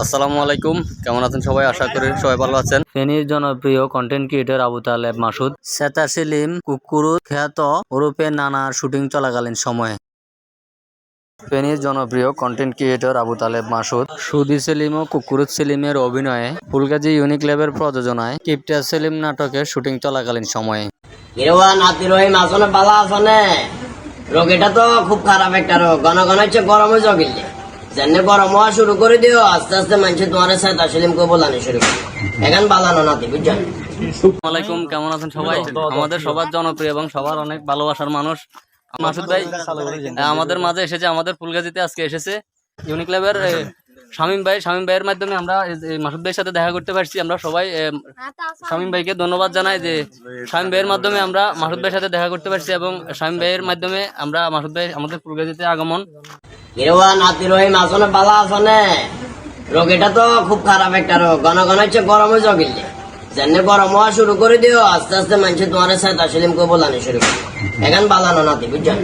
আসসালামু আলাইকুম, কেমন আছেন সবাই? আশা করি সবাই ভালো আছেন। ফেনীর জনপ্রিয় কন্টেন্ট ক্রিয়েটর আবু তালেব মাসুদ সেতা সেলিম কুকুরু খ্যাত ওরূপে নানার শুটিং চলাকালীন সময়ে ফেনীর জনপ্রিয় কন্টেন্ট ক্রিয়েটর আবু তালেব মাসুদ সুদি সেলিম ও কুকুরুত সেলিমের অভিনয়ে ফুলগাজী ইউনিক ল্যাবের প্রযোজনায় কিপটা সেলিম নাটকের শুটিং চলাকালীন সময়ে নাতি রহিম আসনে বালা আসনে রোগ এটা তো খুব খারাপ একটা রোগ। ঘন ঘন হচ্ছে গরম হয়ে জগিলে যেন গরম হওয়া শুরু করে দিও, আস্তে আস্তে মানুষ তোমার সাথে সেলিমকে বলানো শুরু করে এখন বালানো নাতি বুঝছেন। আলাইকুম, কেমন আছেন সবাই? আমাদের সবার জনপ্রিয় এবং সবার অনেক ভালোবাসার মানুষ মাসুদ ভাই আমাদের মাঝে এসেছে, আমাদের ফুলগাজীতে আজকে এসেছে। ইউনিক ল্যাবের শামীম ভাইয়ের মাধ্যমে আমরা মাসুদ ভাইয়ের সাথে দেখা করতে পারছি। আমরা সবাই শামীম ভাইকে ধন্যবাদ জানাই যে শামীম ভাইয়ের মাধ্যমে আমরা মাসুদ ভাইয়ের সাথে দেখা করতে পারছি এবং শামীম ভাইয়ের মাধ্যমে আমরা মাসুদ ভাই আমাদের ফুলগাজীতে আগমন। নাতি রহিম আসনে বালা আসনে রোগ এটা তো খুব খারাপ একটা রোগ। ঘন ঘন হচ্ছে গরম হয়ে জগিলে যেন গরম হওয়া শুরু করে দিও, আস্তে আস্তে মানুষ তোমার সাথে সেলিমকে বলানো শুরু করে এখন বালানো নাতি বুঝছেন।